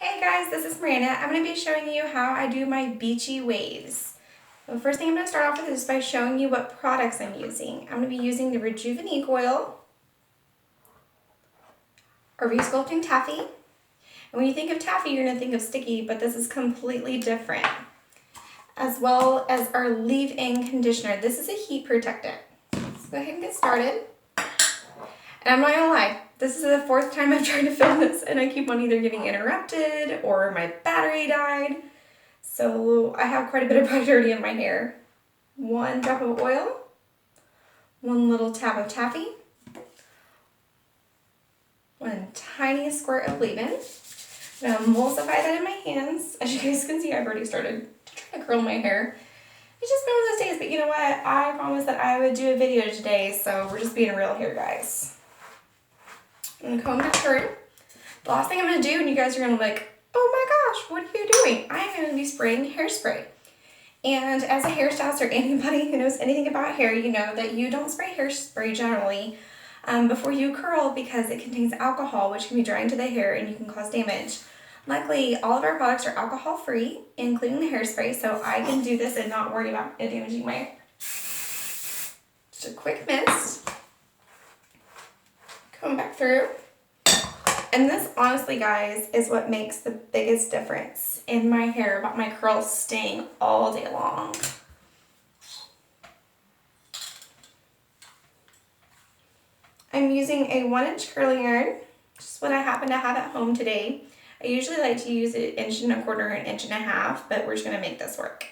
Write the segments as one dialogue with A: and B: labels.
A: Hey guys, this is Miranda. I'm going to be showing you how I do my beachy waves. The first thing I'm going to start off with is by showing you what products I'm using. I'm going to be using the Rejuvenate Oil, a Resculpting Taffy. And when you think of taffy, you're going to think of sticky, but this is completely different. As well as our leave-in conditioner. This is a heat protectant. Let's go ahead and get started. And I'm not going to lie, this is the fourth time I've tried to film this and I keep on either getting interrupted or my battery died. So I have quite a bit of product already in my hair. 1 drop of oil, 1 little tab of taffy, 1 tiny squirt of leave-in. I'm going to emulsify that in my hands. As you guys can see, I've already started to try to curl my hair. It's just been one of those days, but you know what? I promised that I would do a video today, so we're just being real here, guys. I'm going to comb it through. The last thing I'm going to do, and you guys are going to be like, oh my gosh, what are you doing? I'm going to be spraying hairspray. And as a hairstylist or anybody who knows anything about hair, you know that you don't spray hairspray generally before you curl because it contains alcohol, which can be drying to the hair and you can cause damage. Luckily, all of our products are alcohol-free, including the hairspray, so I can do this and not worry about it damaging my hair. Just a quick mist. Come back through. And this, honestly, guys, is what makes the biggest difference in my hair about my curls staying all day long. I'm using a 1-inch curling iron, just what I happen to have at home today. I usually like to use an 1.25 or 1.5 inches, but we're just going to make this work.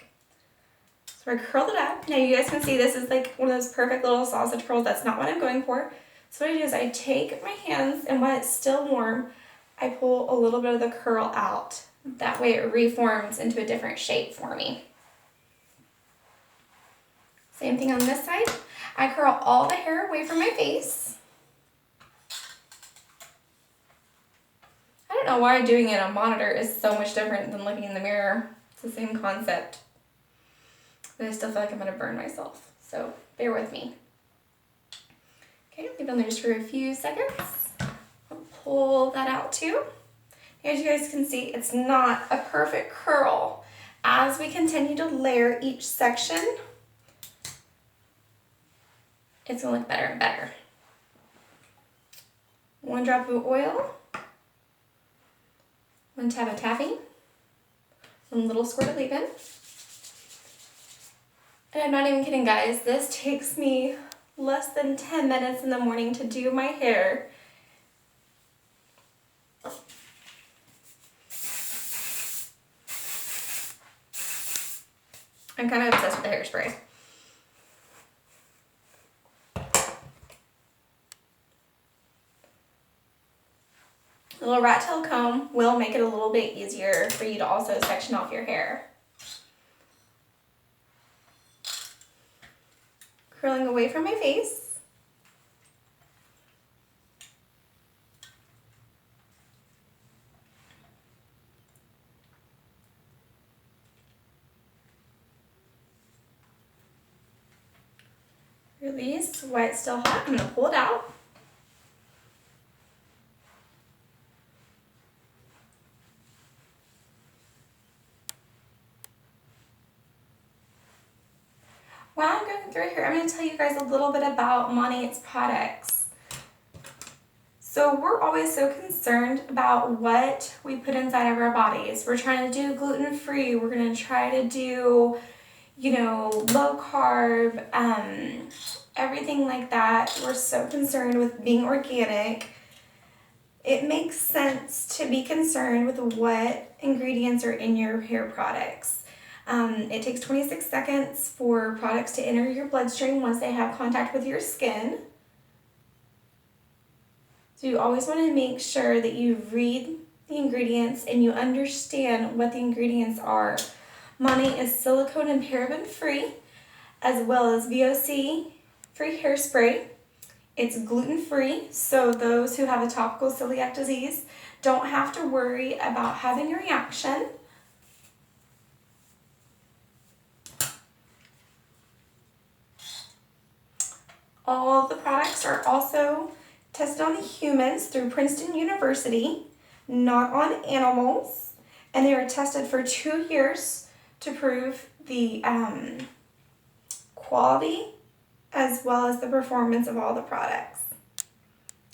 A: So I curled it up. Now you guys can see this is like one of those perfect little sausage curls. That's not what I'm going for. So what I do is I take my hands, and while it's still warm, I pull a little bit of the curl out. That way it reforms into a different shape for me. Same thing on this side. I curl all the hair away from my face. I don't know why doing it on monitor is so much different than looking in the mirror. It's the same concept. But I still feel like I'm going to burn myself. So bear with me. Okay, leave it on there just for a few seconds. I'll pull that out too. As you guys can see, it's not a perfect curl. As we continue to layer each section, it's gonna look better and better. 1 drop of oil, 1 tab of taffy, 1 little squirt of leave-in. And I'm not even kidding, guys, this takes me less than 10 minutes in the morning to do my hair. I'm kind of obsessed with the hairspray. A little rat tail comb will make it a little bit easier for you to also section off your hair. Curling away from my face. Release while it's still hot. I'm going to pull it out. While I'm going through here, I'm going to tell you guys a little bit about Monat's products. So we're always so concerned about what we put inside of our bodies. We're trying to do gluten-free. We're going to try to do, you know, low carb, everything like that. We're so concerned with being organic. It makes sense to be concerned with what ingredients are in your hair products. It takes 26 seconds for products to enter your bloodstream once they have contact with your skin. So you always want to make sure that you read the ingredients and you understand what the ingredients are. Monat is silicone and paraben free, as well as VOC free hairspray. It's gluten free, so those who have a topical celiac disease don't have to worry about having a reaction. All of the products are also tested on humans through Princeton University, not on animals. and they were tested for 2 years to prove the quality as well as the performance of all the products.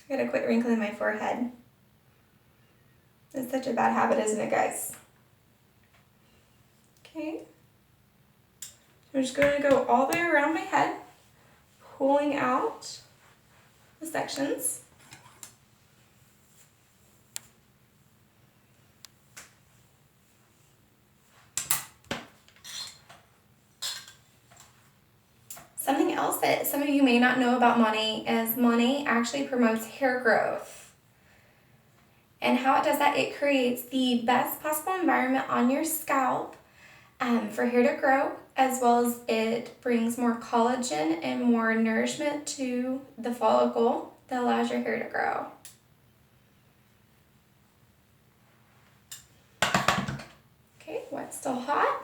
A: I gotta quit wrinkling my forehead. It's such a bad habit, isn't it, guys? Okay. I'm just going to go all the way around my head, pulling out the sections. Something else that some of you may not know about Money is Money actually promotes hair growth. And how it does that, it creates the best possible environment on your scalp for hair to grow, as well as it brings more collagen and more nourishment to the follicle that allows your hair to grow. Okay, what's still hot?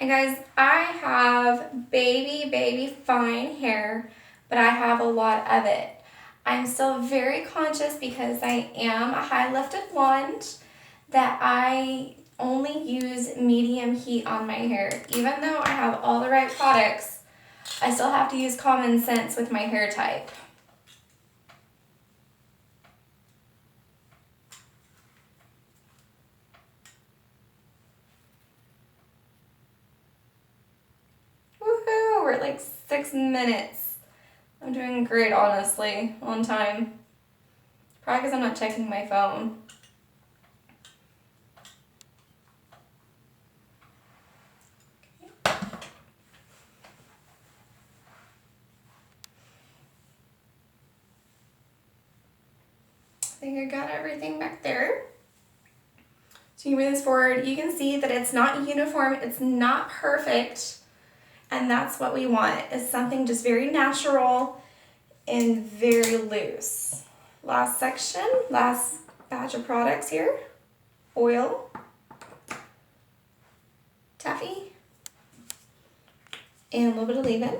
A: And guys, I have baby fine hair, but I have a lot of it. I'm still very conscious because I am a high lifted blonde that I only use medium heat on my hair. Even though I have all the right products, I still have to use common sense with my hair type. Woohoo! We're at like 6 minutes. I'm doing great, honestly, on time. Probably because I'm not checking my phone. I think I got everything back there. So you move this forward, you can see that it's not uniform, it's not perfect, and that's what we want, is something just very natural and very loose. Last section, last batch of products here. Oil, taffy, and a little bit of leave-in.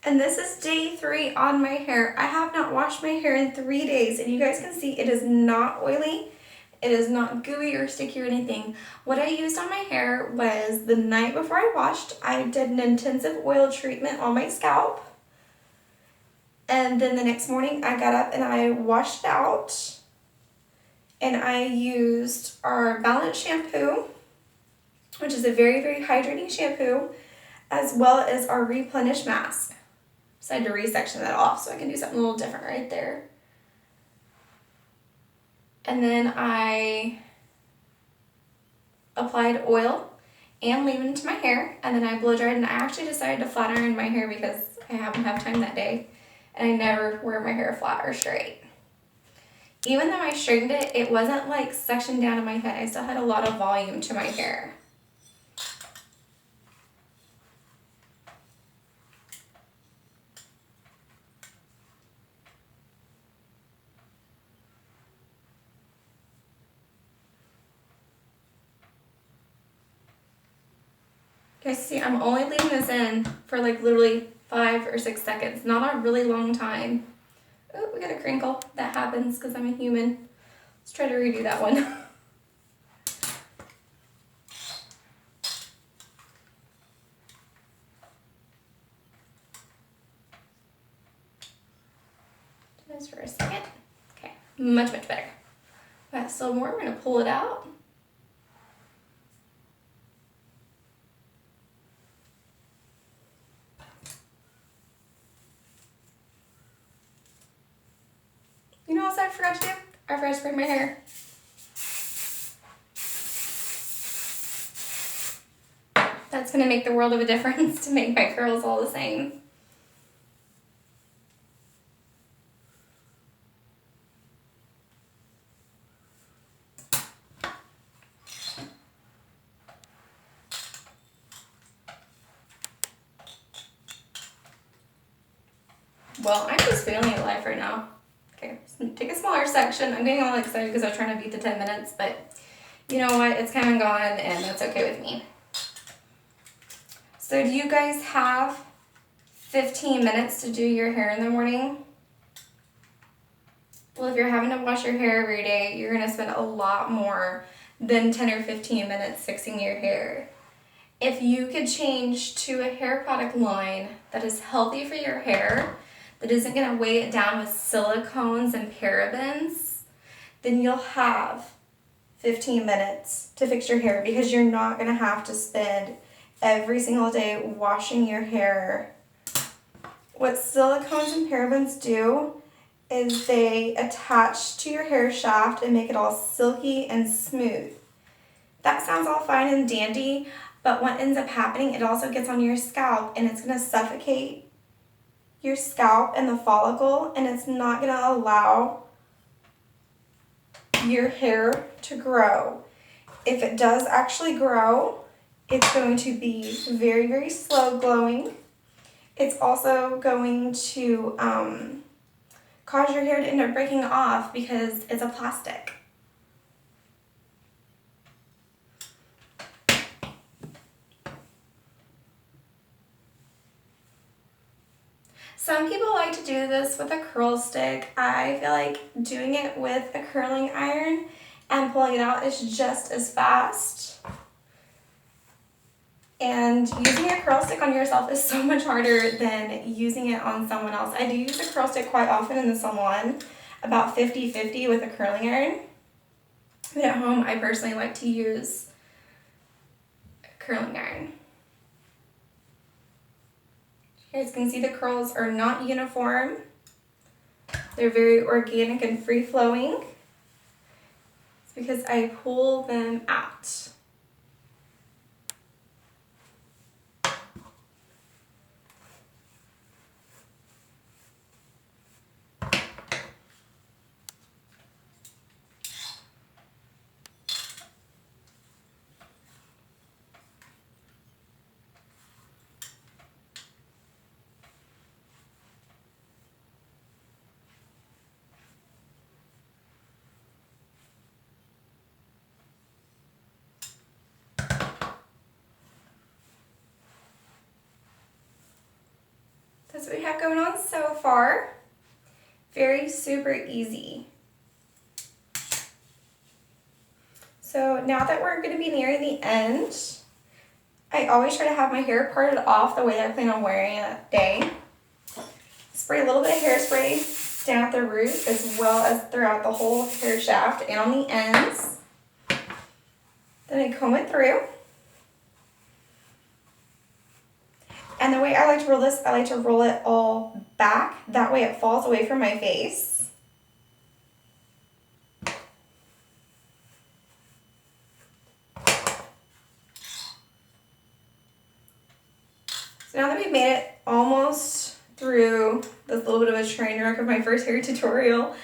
A: And this is day 3 on my hair. I have not washed my hair in 3 days, and you guys can see it is not oily. It is not gooey or sticky or anything. What I used on my hair was the night before I washed, I did an intensive oil treatment on my scalp. And then the next morning I got up and I washed it out. And I used our Balance shampoo, which is a very hydrating shampoo, as well as our Replenish mask. So I had to resection that off so I can do something a little different right there. And then I applied oil and leave-in to my hair, and then I blow dried, and I actually decided to flat iron my hair because I happened to have time that day, and I never wear my hair flat or straight. Even though I straightened it, it wasn't like sectioned down in my head. I still had a lot of volume to my hair. Guys, see, I'm only leaving this in for like literally 5 or 6 seconds. Not a really long time. Oh, we got a crinkle. That happens because I'm a human. Let's try to redo that one. Just for a second. Okay, much better. Got still more. We're gonna pull it out. You know what else I forgot to do? I forgot to spray my hair. That's gonna make the world of a difference to make my curls all the same. Well, I'm just feeling alive right now. Okay, take a smaller section. I'm getting all excited because I was trying to beat the 10 minutes, but you know what? It's come and gone, and that's okay with me. So do you guys have 15 minutes to do your hair in the morning? Well, if you're having to wash your hair every day, you're going to spend a lot more than 10 or 15 minutes fixing your hair. If you could change to a hair product line that is healthy for your hair, that isn't going to weigh it down with silicones and parabens, then you'll have 15 minutes to fix your hair, because you're not going to have to spend every single day washing your hair. What silicones and parabens do is they attach to your hair shaft and make it all silky and smooth. That sounds all fine and dandy, but what ends up happening, it also gets on your scalp and it's going to suffocate your scalp and the follicle, and it's not going to allow your hair to grow. If it does actually grow, it's going to be very, very slow glowing. It's also going to cause your hair to end up breaking off because it's a plastic. Some people like to do this with a curl stick. I feel like doing it with a curling iron and pulling it out is just as fast. And using a curl stick on yourself is so much harder than using it on someone else. I do use a curl stick quite often in the salon, about 50-50 with a curling iron. But at home, I personally like to use a curling iron. You guys can see the curls are not uniform. They're very organic and free-flowing. It's because I pull them out. That's what we have going on so far. Very super easy. So now that we're going to be nearing the end, I always try to have my hair parted off the way that I plan on wearing it that day. Spray a little bit of hairspray down at the root as well as throughout the whole hair shaft and on the ends. Then I comb it through. And the way I like to roll this, I like to roll it all back. That way it falls away from my face. So now that we've made it almost through this little bit of a train wreck of my first hair tutorial,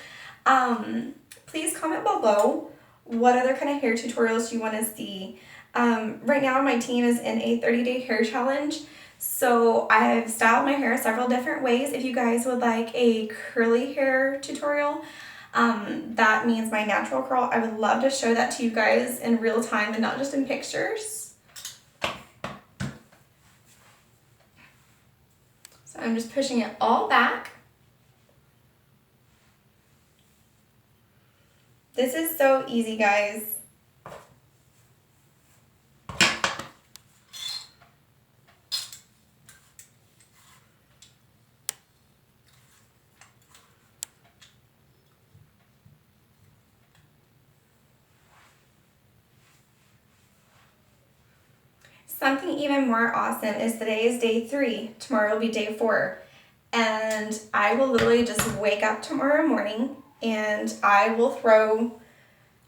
A: please comment below what other kind of hair tutorials you want to see. Right now my team is in a 30-day hair challenge. So I've styled my hair several different ways. If you guys would like a curly hair tutorial, that means my natural curl, I would love to show that to you guys in real time and not just in pictures. So I'm just pushing it all back. This is so easy, guys. Something even more awesome is today is day 3, tomorrow will be day 4, and I will literally just wake up tomorrow morning and I will throw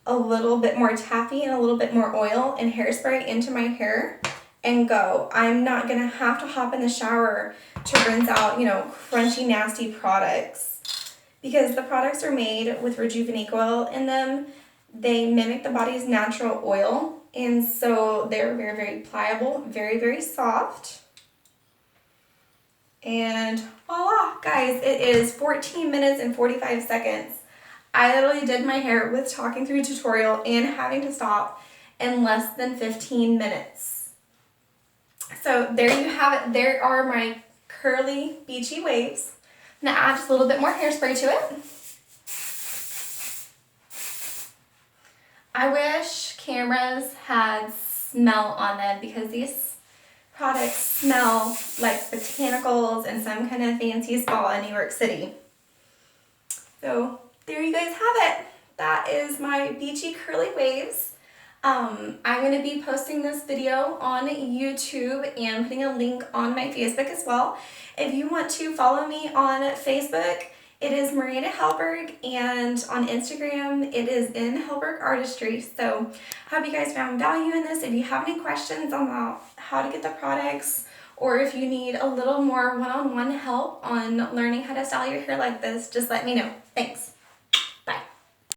A: a little bit more taffy and a little bit more oil and hairspray into my hair and go. I'm not gonna have to hop in the shower to rinse out, crunchy, nasty products, because the products are made with rejuvenate oil in them. They mimic the body's natural oil. And so they're very, very pliable, very, very soft. And voila, guys, it is 14 minutes and 45 seconds. I literally did my hair with talking through tutorial and having to stop in less than 15 minutes. So there you have it. There are my curly, beachy waves. I'm gonna add just a little bit more hairspray to it. I wish cameras had smell on them because these products smell like botanicals and some kind of fancy spa in New York City. So there you guys have it. That is my Beachy curly waves. I'm going to be posting this video on YouTube and putting a link on my Facebook as well. If you want to follow me on Facebook, it is Marina Hellberg, and on Instagram, it is in Hellberg Artistry. So I hope you guys found value in this. If you have any questions about how to get the products, or if you need a little more one-on-one help on learning how to style your hair like this, just let me know. Thanks.